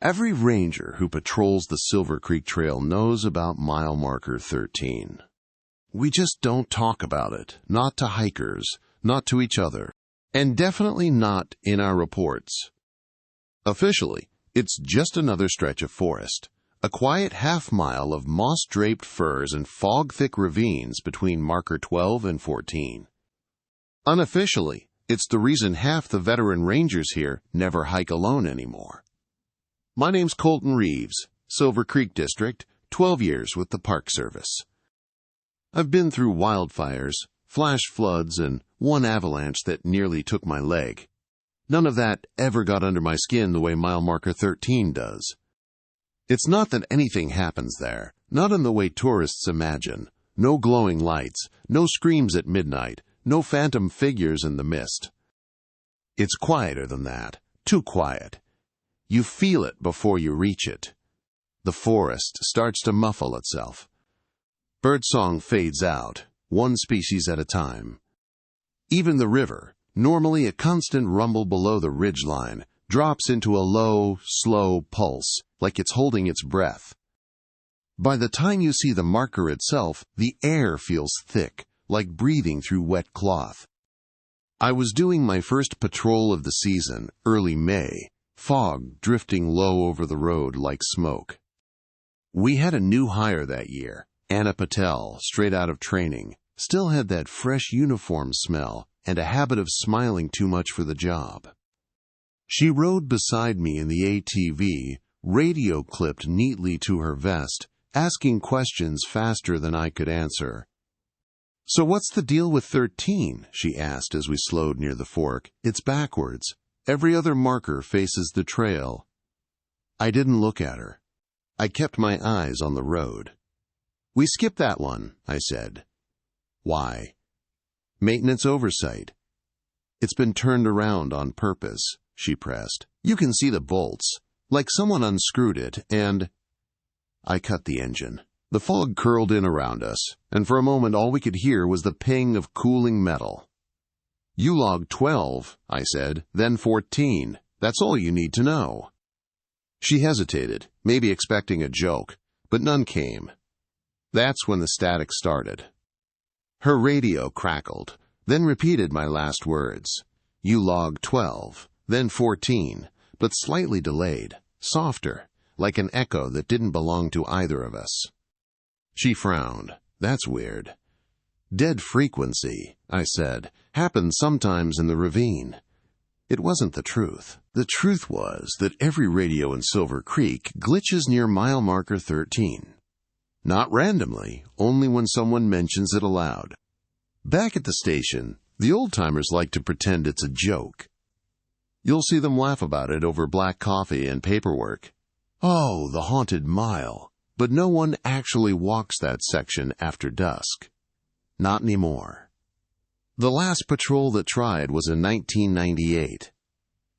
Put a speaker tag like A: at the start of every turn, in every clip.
A: Every ranger who patrols the Silver Creek Trail knows about mile marker 13. We just don't talk about it, not to hikers, not to each other, and definitely not in our reports. Officially, it's just another stretch of forest, a quiet half-mile of moss-draped firs and fog-thick ravines between marker 12 and 14. Unofficially, it's the reason half the veteran rangers here never hike alone anymore. My name's Colton Reeves, Silver Creek District, 12 years with the Park Service. I've been through wildfires, flash floods, and one avalanche that nearly took my leg. None of that ever got under my skin the way mile marker 13 does. It's not that anything happens there, not in the way tourists imagine. No glowing lights, no screams at midnight, no phantom figures in the mist. It's quieter than that, too quiet. You feel it before you reach it. The forest starts to muffle itself. Birdsong fades out, one species at a time. Even the river, normally a constant rumble below the ridgeline, drops into a low, slow pulse, like it's holding its breath. By the time you see the marker itself, the air feels thick, like breathing through wet cloth. I was doing my first patrol of the season, early May, fog drifting low over the road like smoke. We had a new hire that year, Anna Patel, straight out of training, still had that fresh uniform smell and a habit of smiling too much for the job. She rode beside me in the ATV, radio clipped neatly to her vest, asking questions faster than I could answer. "So what's the deal with 13?" she asked as we slowed near the fork. "It's backwards. Every other marker faces the trail." I didn't look at her. I kept my eyes on the road. "We skipped that one," I said. "Why?" "Maintenance oversight." "It's been turned around on purpose," she pressed. "You can see the bolts, like someone unscrewed it, and—" I cut the engine. The fog curled in around us, and for a moment all we could hear was the ping of cooling metal. "You logged 12, I said, then 14. That's all you need to know." She hesitated, maybe expecting a joke, but none came. That's when the static started. Her radio crackled, then repeated my last words. "You logged 12, then 14, but slightly delayed, softer, like an echo that didn't belong to either of us." She frowned. "That's weird." "Dead frequency," I said, "happens sometimes in the ravine." It wasn't the truth. The truth was that every radio in Silver Creek glitches near mile marker 13. Not randomly, only when someone mentions it aloud. Back at the station, the old-timers like to pretend it's a joke. You'll see them laugh about it over black coffee and paperwork. Oh, the haunted mile. But no one actually walks that section after dusk. Not anymore. The last patrol that tried was in 1998.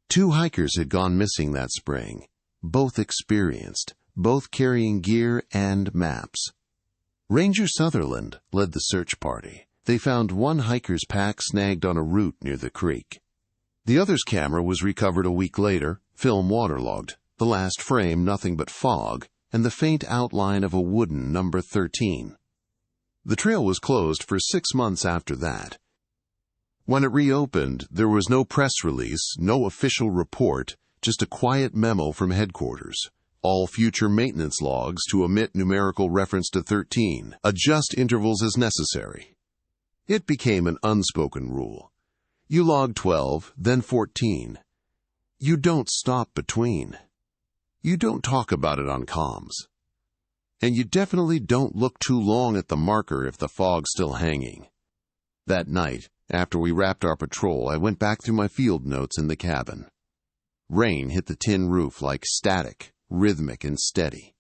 A: 2 hikers had gone missing that spring, both experienced, both carrying gear and maps. Ranger Sutherland led the search party. They found one hiker's pack snagged on a root near the creek. The other's camera was recovered a week later, film waterlogged, the last frame nothing but fog, and the faint outline of a wooden number 13. The trail was closed for 6 months after that. When it reopened, there was no press release, no official report, just a quiet memo from headquarters. All future maintenance logs to omit numerical reference to 13, adjust intervals as necessary. It became an unspoken rule. You log 12, then 14. You don't stop between. You don't talk about it on comms. And you definitely don't look too long at the marker if the fog's still hanging. That night, after we wrapped our patrol, I went back through my field notes in the cabin. Rain hit the tin roof like static, rhythmic and steady.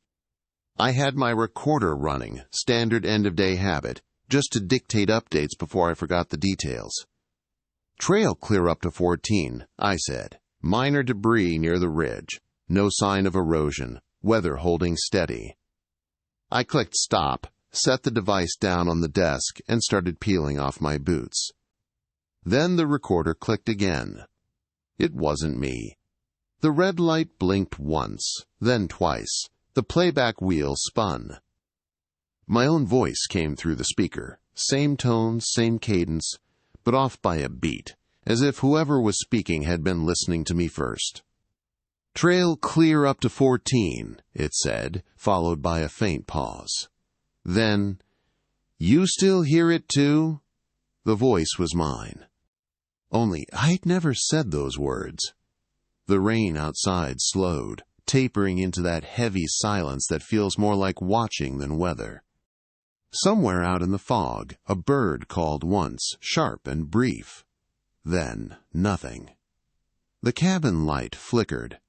A: I had my recorder running, standard end-of-day habit, just to dictate updates before I forgot the details. "Trail clear up to 14, I said. "Minor debris near the ridge. No sign of erosion. Weather holding steady." I clicked stop, set the device down on the desk, and started peeling off my boots. Then the recorder clicked again. It wasn't me. The red light blinked once, then twice. The playback wheel spun. My own voice came through the speaker. Same tone, same cadence, but off by a beat, as if whoever was speaking had been listening to me first. "Trail clear up to 14, it said, followed by a faint pause. Then, "You still hear it too?" The voice was mine. Only I'd never said those words. The rain outside slowed, tapering into that heavy silence that feels more like watching than weather. Somewhere out in the fog, a bird called once, sharp and brief. Then, nothing. The cabin light flickered,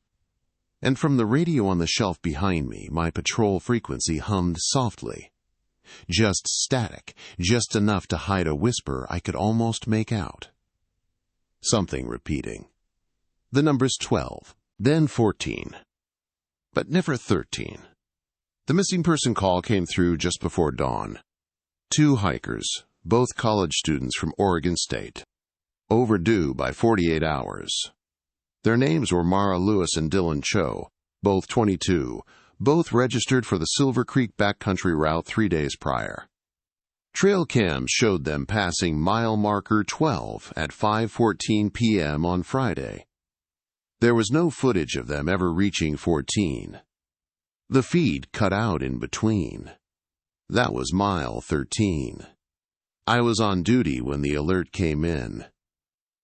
A: and from the radio on the shelf behind me, my patrol frequency hummed softly. Just static, just enough to hide a whisper I could almost make out. Something repeating. The numbers 12, then 14, but never 13. The missing person call came through just before dawn. 2 hikers, both college students from Oregon State. Overdue by 48 hours. Their names were Mara Lewis and Dylan Cho, both 22, both registered for the Silver Creek backcountry route 3 days prior. Trail cams showed them passing mile marker 12 at 5:14 p.m. on Friday. There was no footage of them ever reaching 14. The feed cut out in between. That was mile 13. I was on duty when the alert came in.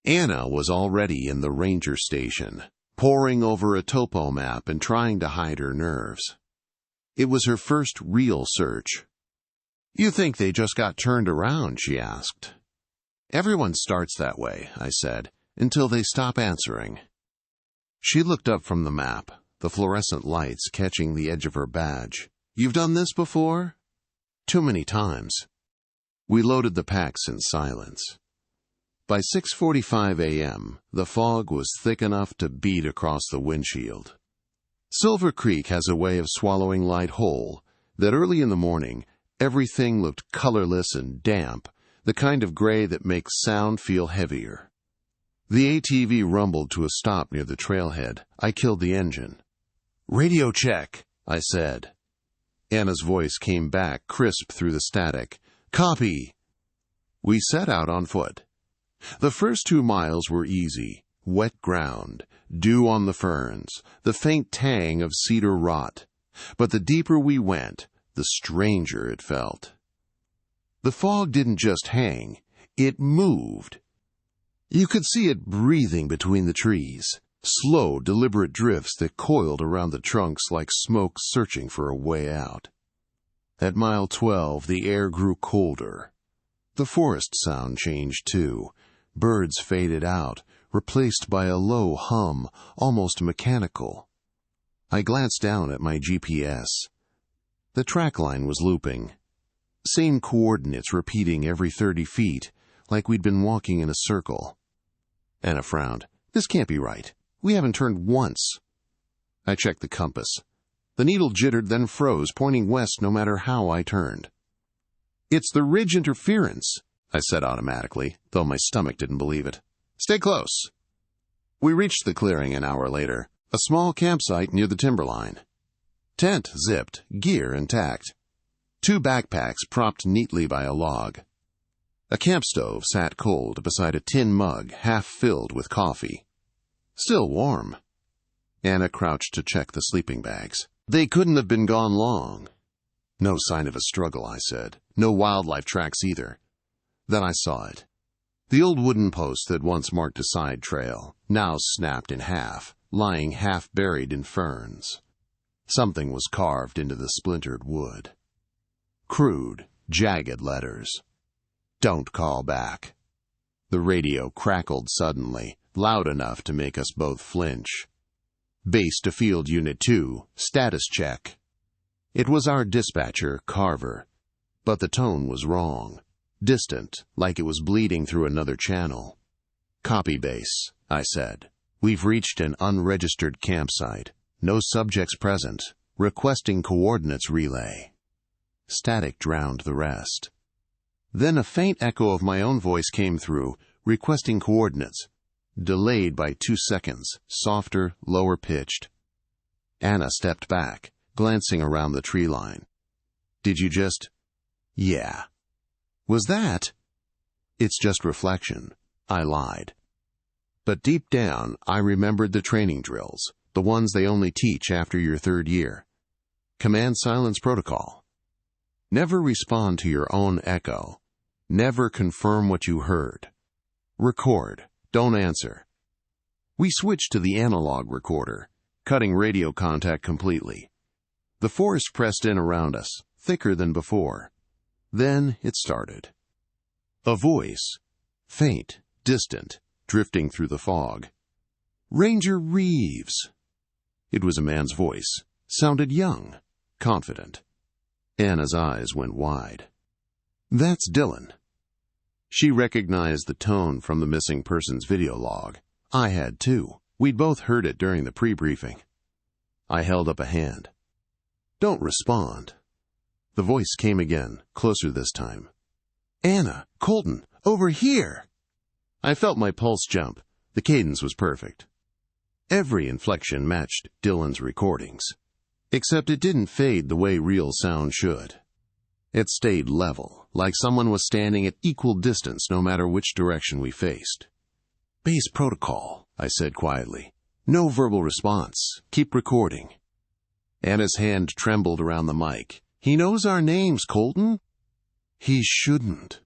A: Anna was already in the ranger station, poring over a topo map and trying to hide her nerves. It was her first real search. "You think they just got turned around?" she asked. "Everyone starts that way," I said, "until they stop answering." She looked up from the map, the fluorescent lights catching the edge of her badge. "You've done this before?" "Too many times." We loaded the packs in silence. By 6:45 a.m., the fog was thick enough to beat across the windshield. Silver Creek has a way of swallowing light whole, that early in the morning, everything looked colorless and damp, the kind of gray that makes sound feel heavier. The ATV rumbled to a stop near the trailhead. I killed the engine. "Radio check," I said. Anna's voice came back crisp through the static. "Copy." We set out on foot. The first 2 miles were easy, wet ground, dew on the ferns, the faint tang of cedar rot. But the deeper we went, the stranger it felt. The fog didn't just hang, it moved. You could see it breathing between the trees, slow, deliberate drifts that coiled around the trunks like smoke searching for a way out. At mile 12, the air grew colder. The forest sound changed too. Birds faded out, replaced by a low hum, almost mechanical. I glanced down at my GPS. The track line was looping. Same coordinates repeating every 30 feet, like we'd been walking in a circle. Anna frowned. "This can't be right. We haven't turned once." I checked the compass. The needle jittered, then froze, pointing west no matter how I turned. "It's the ridge interference," I said automatically, though my stomach didn't believe it. "Stay close." We reached the clearing an hour later, a small campsite near the timberline. Tent zipped, gear intact. 2 backpacks propped neatly by a log. A camp stove sat cold beside a tin mug half filled with coffee. Still warm. Anna crouched to check the sleeping bags. They couldn't have been gone long. No sign of a struggle, I said. No wildlife tracks either. Then I saw it. The old wooden post that once marked a side trail, now snapped in half, lying half buried in ferns. Something was carved into the splintered wood. Crude, jagged letters. "Don't call back." The radio crackled suddenly, loud enough to make us both flinch. "Base to Field Unit 2, status check." It was our dispatcher, Carver, but the tone was wrong. Distant, like it was bleeding through another channel. "Copy, base," I said. "We've reached an unregistered campsite. No subjects present. Requesting coordinates relay." Static drowned the rest. Then a faint echo of my own voice came through, requesting coordinates. delayed by 2 seconds, softer, lower-pitched. Anna stepped back, glancing around the tree line. "Did you just—" "Yeah." "Was that—" "It's just reflection," I lied. But deep down, I remembered the training drills, the ones they only teach after your 3rd year. Command silence protocol. Never respond to your own echo. Never confirm what you heard. Record. Don't answer. We switched to the analog recorder, cutting radio contact completely. The forest pressed in around us, thicker than before. Then it started. A voice, faint, distant, drifting through the fog. "Ranger Reeves." It was a man's voice, sounded young, confident. Anna's eyes went wide. "That's Dylan." She recognized the tone from the missing person's video log. I had too. We'd both heard it during the pre-briefing. I held up a hand. "Don't respond." The voice came again, closer this time. "Anna, Colton, over here." I felt my pulse jump. The cadence was perfect. Every inflection matched Dylan's recordings, except it didn't fade the way real sound should. It stayed level, like someone was standing at equal distance no matter which direction we faced. "Base protocol," I said quietly. "No verbal response. Keep recording." Anna's hand trembled around the mic. "He knows our names, Colton." "He shouldn't."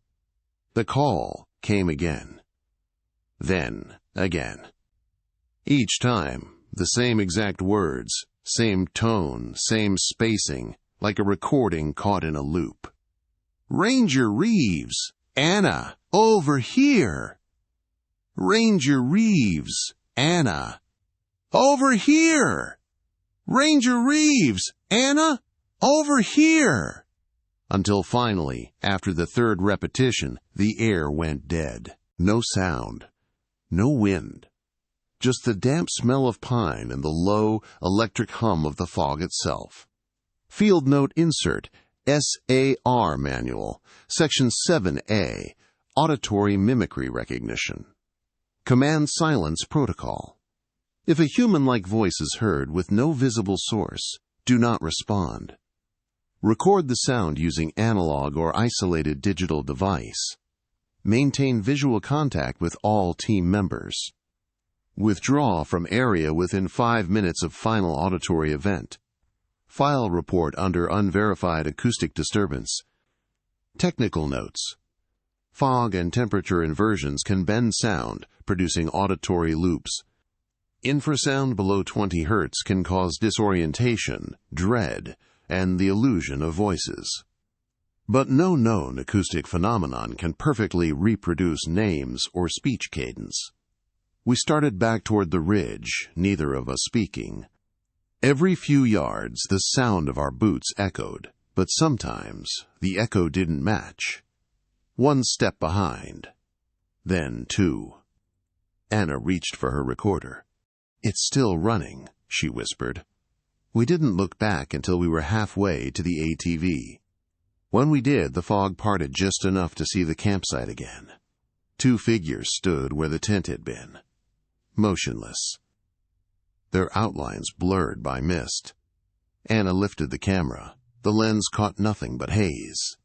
A: The call came again. Then again. Each time, the same exact words, same tone, same spacing, like a recording caught in a loop. "Ranger Reeves! Anna! Over here! Ranger Reeves! Anna! Over here! Ranger Reeves! Anna! Over here!" Until finally, after the 3rd repetition, the air went dead. No sound. No wind. Just the damp smell of pine and the low, electric hum of the fog itself. Field note insert, SAR manual, Section 7A, Auditory mimicry recognition. Command silence protocol. If a human-like voice is heard with no visible source, do not respond. Record the sound using analog or isolated digital device. Maintain visual contact with all team members. Withdraw from area within 5 minutes of final auditory event. File report under unverified acoustic disturbance. Technical notes. Fog and temperature inversions can bend sound, producing auditory loops. Infrasound below 20 Hz can cause disorientation, dread, and the illusion of voices. But no known acoustic phenomenon can perfectly reproduce names or speech cadence. We started back toward the ridge, neither of us speaking. Every few yards, the sound of our boots echoed, but sometimes the echo didn't match. 1 step behind. Then 2. Anna reached for her recorder. "It's still running," she whispered. We didn't look back until we were halfway to the ATV. When we did, the fog parted just enough to see the campsite again. 2 figures stood where the tent had been, motionless, their outlines blurred by mist. Anna lifted the camera. The lens caught nothing but haze.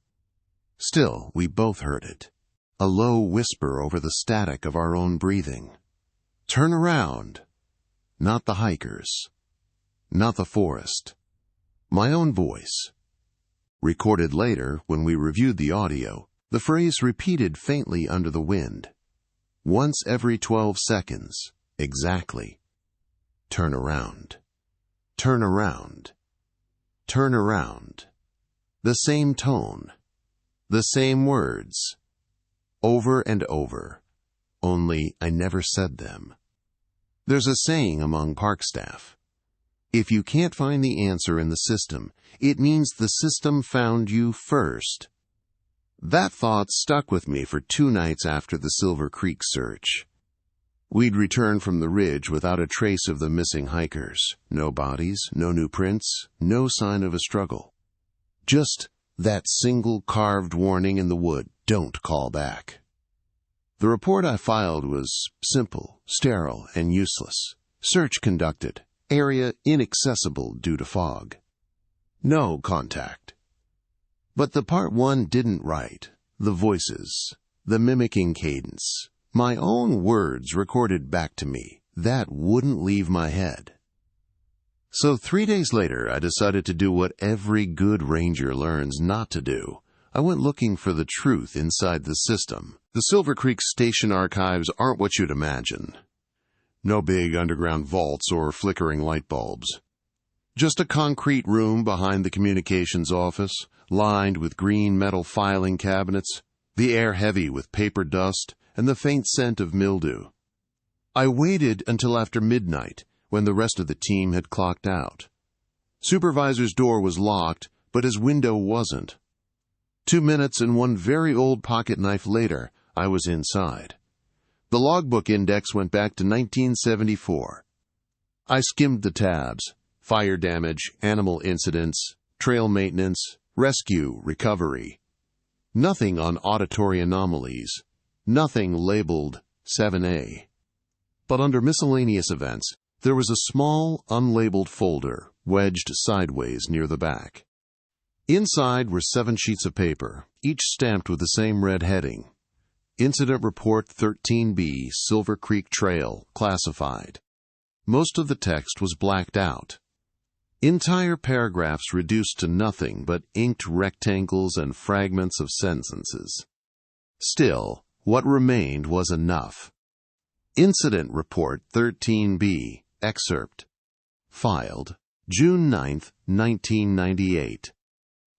A: Still, we both heard it, a low whisper over the static of our own breathing. "Turn around." Not the hikers. Not the forest. My own voice. Recorded later, when we reviewed the audio, the phrase repeated faintly under the wind. Once every 12 seconds, exactly. "Turn around. Turn around. Turn around." The same tone. The same words. Over and over. Only I never said them. There's a saying among park staff. If you can't find the answer in the system, it means the system found you first. That thought stuck with me for 2 nights after the Silver Creek search. We'd returned from the ridge without a trace of the missing hikers. No bodies, no new prints, no sign of a struggle. Just that single carved warning in the wood, "Don't call back." The report I filed was simple, sterile, and useless. Search conducted. Area inaccessible due to fog. No contact. But the part 1 didn't write. The voices, the mimicking cadence, my own words recorded back to me, that wouldn't leave my head. So 3 days later, I decided to do what every good ranger learns not to do. I went looking for the truth inside the system. The Silver Creek station archives aren't what you'd imagine. No big underground vaults or flickering light bulbs. Just a concrete room behind the communications office, lined with green metal filing cabinets, the air heavy with paper dust and the faint scent of mildew. I waited until after midnight, when the rest of the team had clocked out. Supervisor's door was locked, but his window wasn't. 2 minutes and one very old pocket knife later, I was inside. The logbook index went back to 1974. I skimmed the tabs: fire damage, animal incidents, trail maintenance, rescue, recovery. Nothing on auditory anomalies. Nothing labeled 7A. But under miscellaneous events, there was a small, unlabeled folder wedged sideways near the back. Inside were 7 sheets of paper, each stamped with the same red heading. Incident Report 13B, Silver Creek Trail, classified. Most of the text was blacked out. Entire paragraphs reduced to nothing but inked rectangles and fragments of sentences. Still, what remained was enough. Incident Report 13B, excerpt. Filed, June 9, 1998.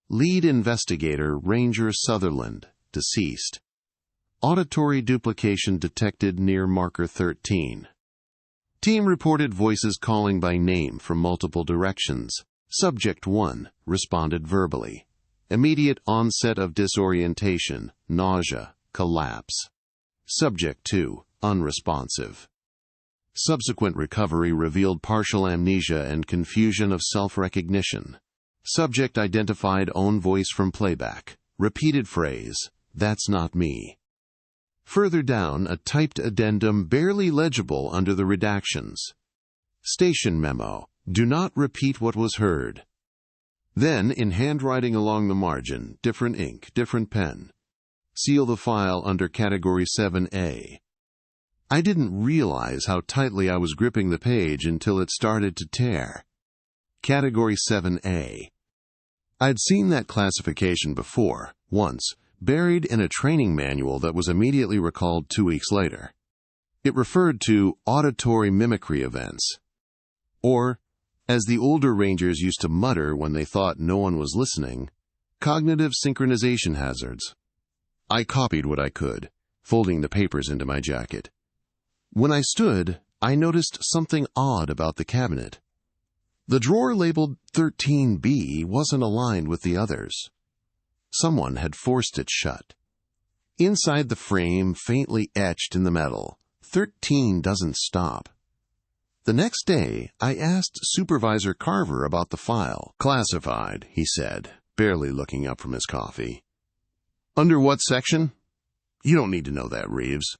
A: Lead Investigator Ranger Sutherland, deceased. Auditory duplication detected near marker 13. Team reported voices calling by name from multiple directions. Subject 1 responded verbally. Immediate onset of disorientation, nausea, collapse. Subject 2 unresponsive. Subsequent recovery revealed partial amnesia and confusion of self-recognition. Subject identified own voice from playback. Repeated phrase, "That's not me." Further down, a typed addendum barely legible under the redactions. Station memo, "Do not repeat what was heard." Then, in handwriting along the margin, different ink, different pen. Seal the file under Category 7A. I didn't realize how tightly I was gripping the page until it started to tear. Category 7A. I'd seen that classification before, once, buried in a training manual that was immediately recalled 2 weeks later. It referred to auditory mimicry events. Or, as the older rangers used to mutter when they thought no one was listening, cognitive synchronization hazards. I copied what I could, folding the papers into my jacket. When I stood, I noticed something odd about the cabinet. The drawer labeled 13B wasn't aligned with the others. Someone had forced it shut. Inside the frame, faintly etched in the metal, 13 doesn't stop. The next day, I asked Supervisor Carver about the file. "Classified," he said, barely looking up from his coffee. "Under what section?" "You don't need to know that, Reeves."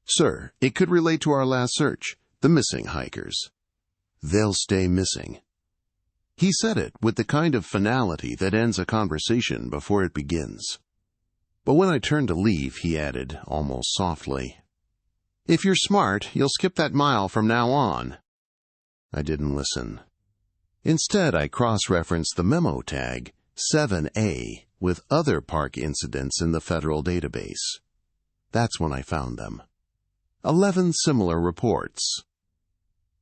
A: "Sir, it could relate to our last search, the missing hikers." "They'll stay missing." He said it with the kind of finality that ends a conversation before it begins. But when I turned to leave, he added, almost softly, "If you're smart, you'll skip that mile from now on." I didn't listen. Instead, I cross-referenced the memo tag, 7A, with other park incidents in the federal database. That's when I found them. 11 similar reports.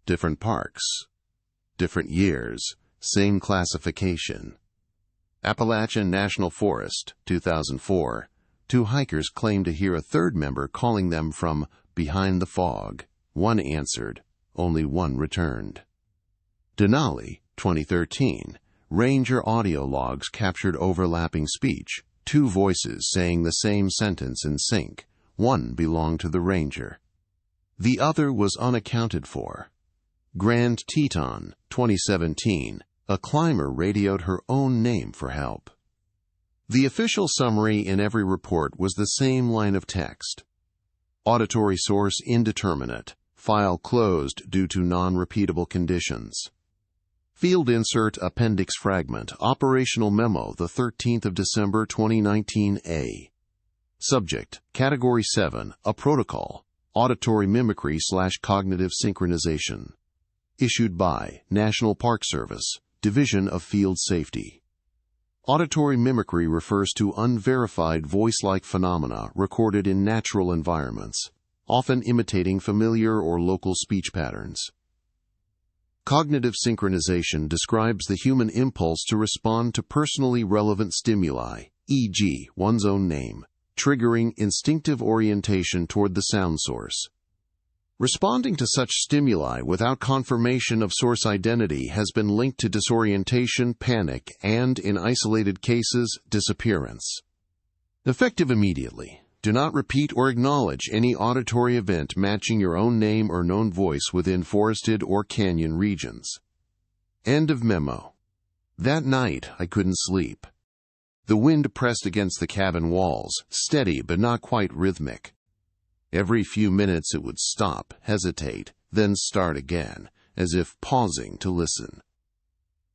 A: Different parks. Different years. Same classification. Appalachian National Forest, 2004. 2 hikers claimed to hear a third member calling them from behind the fog. 1 answered. Only 1 returned. Denali, 2013. Ranger audio logs captured overlapping speech. 2 voices saying the same sentence in sync. 1 belonged to the ranger. The other was unaccounted for. Grand Teton, 2017. A climber radioed her own name for help. The official summary in every report was the same line of text. Auditory source indeterminate. File closed due to non-repeatable conditions. Field insert appendix fragment. Operational memo, the 13th of December 2019 A. Subject, Category 7, a protocol, auditory mimicry/cognitive synchronization. Issued by National Park Service, Division of Field Safety. Auditory mimicry refers to unverified voice-like phenomena recorded in natural environments, often imitating familiar or local speech patterns. Cognitive synchronization describes the human impulse to respond to personally relevant stimuli, e.g., one's own name, triggering instinctive orientation toward the sound source. Responding to such stimuli without confirmation of source identity has been linked to disorientation, panic, and, in isolated cases, disappearance. Effective immediately. Do not repeat or acknowledge any auditory event matching your own name or known voice within forested or canyon regions. End of memo. That night, I couldn't sleep. The wind pressed against the cabin walls, steady but not quite rhythmic. Every few minutes it would stop, hesitate, then start again, as if pausing to listen.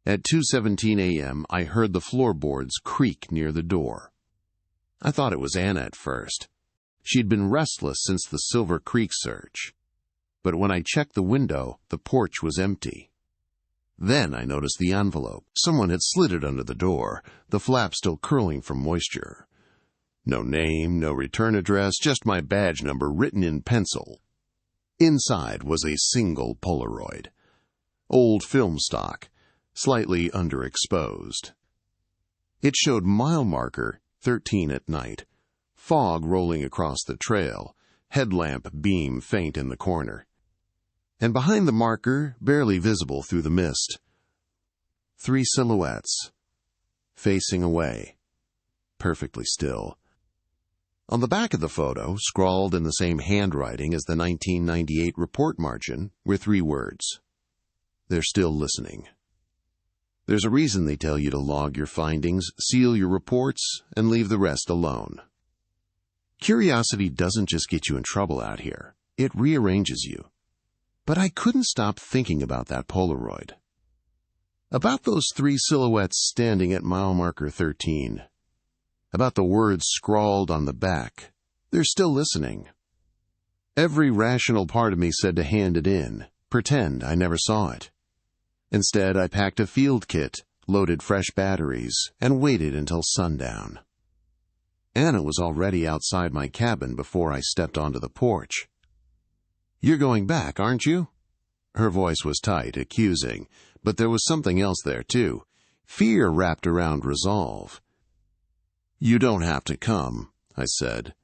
A: At 2:17 a.m., I heard the floorboards creak near the door. I thought it was Anna at first. She'd been restless since the Silver Creek search. But when I checked the window, the porch was empty. Then I noticed the envelope. Someone had slid it under the door, the flap still curling from moisture. No name, no return address, just my badge number written in pencil. Inside was a single Polaroid. Old film stock, slightly underexposed. It showed mile marker 13 at night, fog rolling across the trail, headlamp beam faint in the corner. And behind the marker, barely visible through the mist, 3 silhouettes, facing away, perfectly still. On the back of the photo, scrawled in the same handwriting as the 1998 report margin, were 3 words. They're still listening. There's a reason they tell you to log your findings, seal your reports, and leave the rest alone. Curiosity doesn't just get you in trouble out here. It rearranges you. But I couldn't stop thinking about that Polaroid. About those 3 silhouettes standing at mile marker 13. About the words scrawled on the back. They're still listening. Every rational part of me said to hand it in, pretend I never saw it. Instead, I packed a field kit, loaded fresh batteries, and waited until sundown. Anna was already outside my cabin before I stepped onto the porch. "You're going back, aren't you?" Her voice was tight, accusing, but there was something else there, too. Fear wrapped around resolve. "You don't have to come," I said.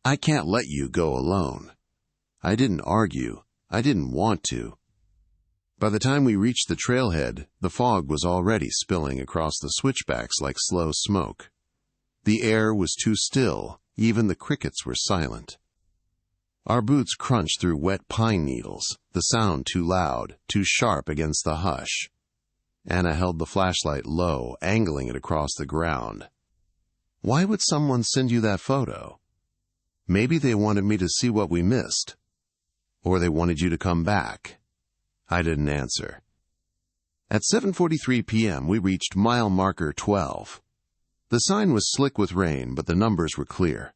A: "I can't let you go alone." I didn't argue. I didn't want to. By the time we reached the trailhead, the fog was already spilling across the switchbacks like slow smoke. The air was too still, even the crickets were silent. Our boots crunched through wet pine needles, the sound too loud, too sharp against the hush. Anna held the flashlight low, angling it across the ground. "Why would someone send you that photo? Maybe they wanted me to see what we missed. Or they wanted you to come back." I didn't answer. At 7:43 p.m., we reached mile marker 12. The sign was slick with rain, but the numbers were clear.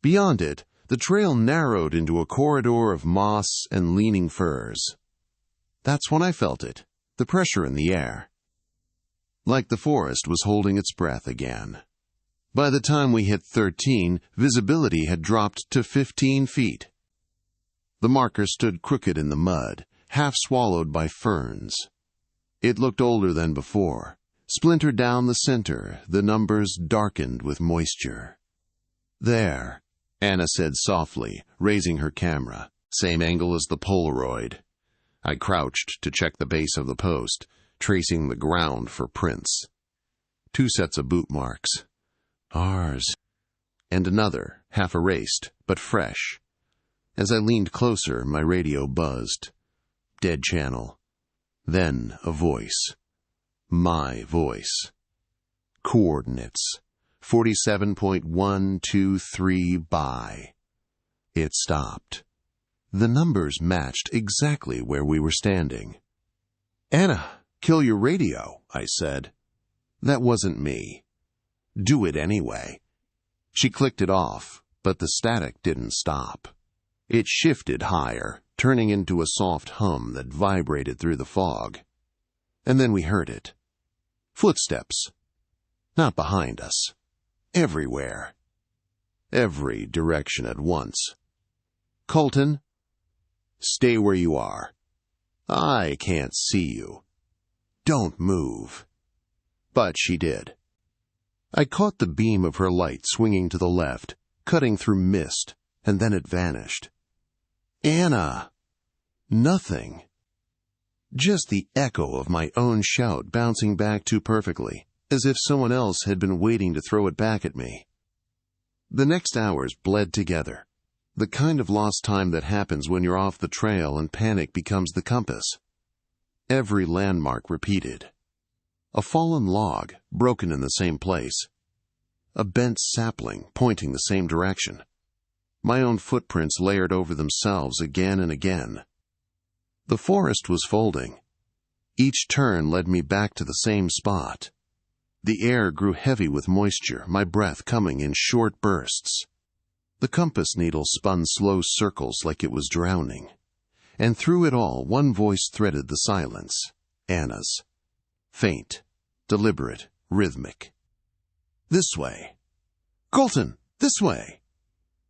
A: Beyond it, the trail narrowed into a corridor of moss and leaning firs. That's when I felt it, the pressure in the air. Like the forest was holding its breath again. By the time we hit 13, visibility had dropped to 15 feet. The marker stood crooked in the mud, half swallowed by ferns. It looked older than before. Splintered down the center, the numbers darkened with moisture. "There," Anna said softly, raising her camera. Same angle as the Polaroid. I crouched to check the base of the post, tracing the ground for prints. 2 sets of boot marks. Ours. And another, half erased, but fresh. As I leaned closer, my radio buzzed. Dead channel. Then a voice. My voice. Coordinates. 47.123 by. It stopped. The numbers matched exactly where we were standing. "Anna, kill your radio," I said. That wasn't me. "Do it anyway." She clicked it off, but the static didn't stop. It shifted higher, turning into a soft hum that vibrated through the fog. And then we heard it. Footsteps. Not behind us. Everywhere. Every direction at once. "Colton, stay where you are. I can't see you. Don't move." But she did. I caught the beam of her light swinging to the left, cutting through mist, and then it vanished. "Anna!" Nothing. Just the echo of my own shout bouncing back too perfectly, as if someone else had been waiting to throw it back at me. The next hours bled together, the kind of lost time that happens when you're off the trail and panic becomes the compass. Every landmark repeated. A fallen log, broken in the same place. A bent sapling, pointing the same direction. My own footprints layered over themselves again and again. The forest was folding. Each turn led me back to the same spot. The air grew heavy with moisture, my breath coming in short bursts. The compass needle spun slow circles like it was drowning. And through it all, one voice threaded the silence. Anna's. Faint, deliberate, rhythmic. "This way. Colton, this way."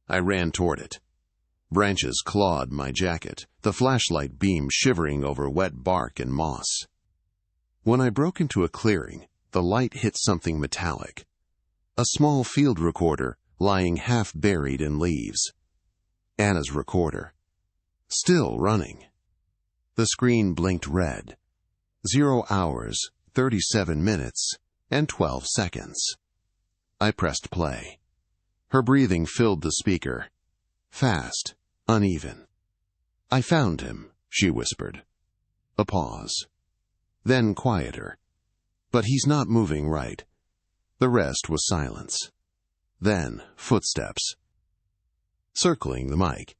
A: I ran toward it. Branches clawed my jacket, the flashlight beam shivering over wet bark and moss. When I broke into a clearing, the light hit something metallic. A small field recorder lying half buried in leaves. Anna's recorder. Still running. The screen blinked red. 0 hours, 37 minutes, and 12 seconds. I pressed play. Her breathing filled the speaker. Fast, uneven. "I found him," she whispered. A pause. Then quieter. "But he's not moving right." The rest was silence. Then footsteps. Circling the mic.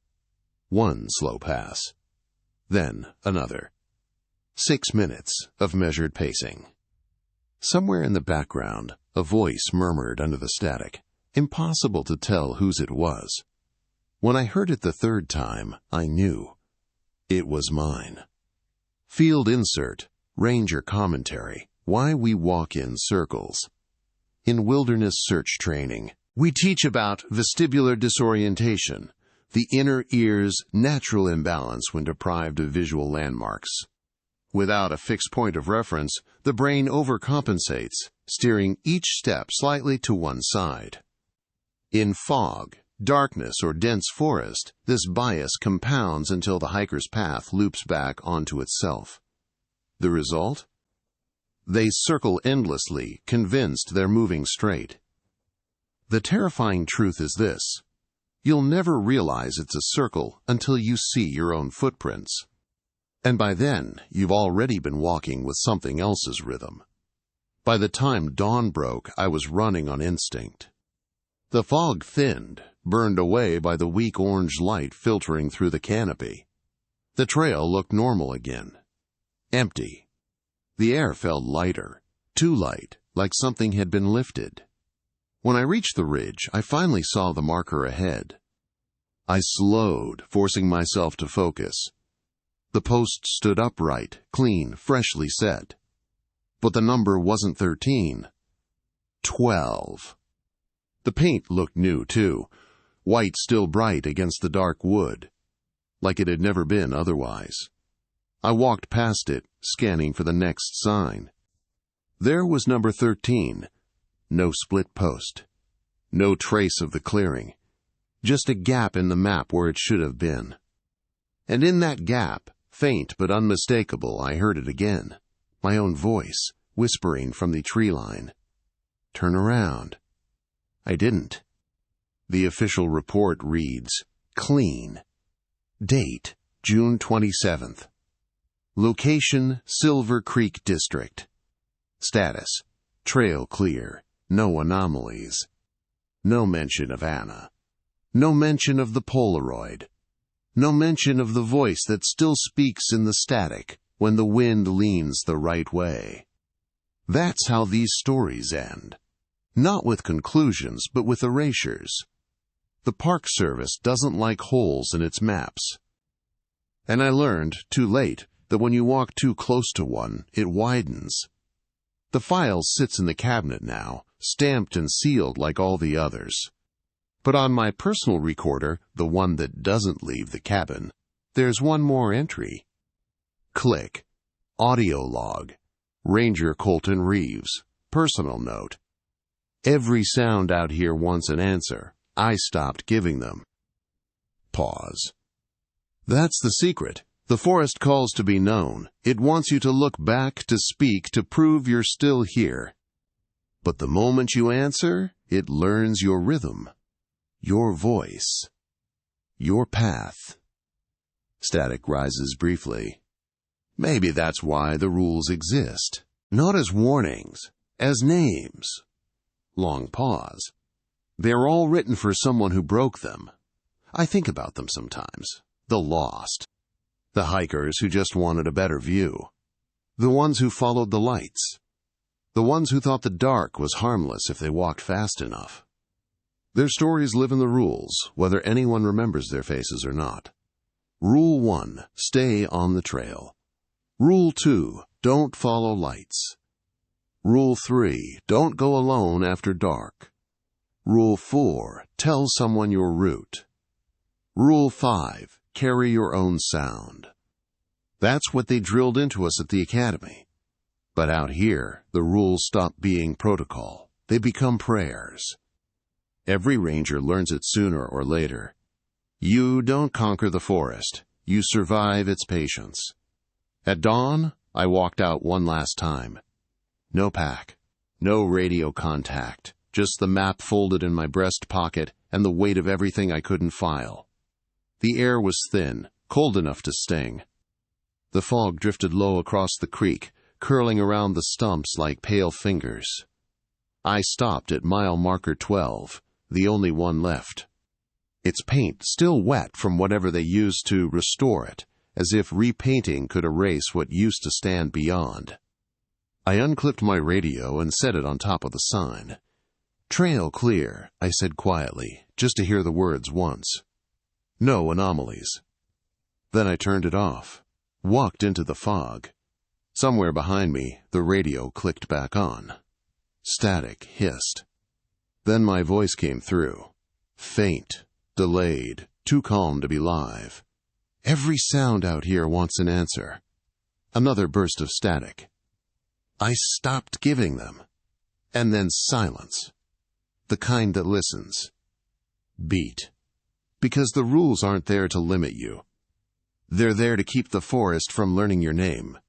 A: One slow pass. Then another. 6 minutes of measured pacing. Somewhere in the background, a voice murmured under the static. Impossible to tell whose it was. When I heard it the third time, I knew. It was mine. Field insert, Ranger commentary, why we walk in circles. In wilderness search training, we teach about vestibular disorientation, the inner ear's natural imbalance when deprived of visual landmarks. Without a fixed point of reference, the brain overcompensates, steering each step slightly to one side. In fog, darkness, or dense forest, this bias compounds until the hiker's path loops back onto itself. The result? They circle endlessly, convinced they're moving straight. The terrifying truth is this: you'll never realize it's a circle until you see your own footprints. And by then, you've already been walking with something else's rhythm. By the time dawn broke, I was running on instinct. The fog thinned, burned away by the weak orange light filtering through the canopy. The trail looked normal again. Empty. The air felt lighter, too light, like something had been lifted. When I reached the ridge, I finally saw the marker ahead. I slowed, forcing myself to focus. The post stood upright, clean, freshly set. But the number wasn't 13. 12. The paint looked new, too, white still bright against the dark wood, like it had never been otherwise. I walked past it, scanning for the next sign. There was number 13. No split post. No trace of the clearing. Just a gap in the map where it should have been. And in that gap, faint but unmistakable, I heard it again. My own voice, whispering from the tree line. "Turn around." I didn't. The official report reads, clean. Date, June 27th. Location, Silver Creek District. Status, trail clear. No anomalies. No mention of Anna. No mention of the Polaroid. No mention of the voice that still speaks in the static when the wind leans the right way. That's how these stories end. Not with conclusions, but with erasures. The Park Service doesn't like holes in its maps. And I learned, too late, that when you walk too close to one, it widens. The file sits in the cabinet now, stamped and sealed like all the others. But on my personal recorder, the one that doesn't leave the cabin, there's one more entry. Click. Audio log. Ranger Colton Reeves. Personal note. Every sound out here wants an answer. I stopped giving them. Pause. That's the secret. The forest calls to be known. It wants you to look back, to speak, to prove you're still here. But the moment you answer, it learns your rhythm, your voice, your path. Static rises briefly. Maybe that's why the rules exist. Not as warnings, as names. Long pause. They're all written for someone who broke them. I think about them sometimes. The lost. The hikers who just wanted a better view. The ones who followed the lights. The ones who thought the dark was harmless if they walked fast enough. Their stories live in the rules, whether anyone remembers their faces or not. Rule 1, stay on the trail. Rule 2, don't follow lights. Rule 3, don't go alone after dark. Rule 4, tell someone your route. Rule 5, carry your own sound. That's what they drilled into us at the academy. But out here, the rules stop being protocol. They become prayers. Every ranger learns it sooner or later. You don't conquer the forest. You survive its patience. At dawn, I walked out one last time. No pack. No radio contact. Just the map folded in my breast pocket and the weight of everything I couldn't file. The air was thin, cold enough to sting. The fog drifted low across the creek, curling around the stumps like pale fingers. I stopped at mile marker 12, the only one left. Its paint still wet from whatever they used to restore it, as if repainting could erase what used to stand beyond. I unclipped my radio and set it on top of the sign. Trail clear, I said quietly, just to hear the words once. No anomalies. Then I turned it off, walked into the fog. Somewhere behind me, the radio clicked back on. Static hissed. Then my voice came through. Faint, delayed, too calm to be live. Every sound out here wants an answer. Another burst of static. I stopped giving them. And then silence. The kind that listens. Beat. Because the rules aren't there to limit you. They're there to keep the forest from learning your name.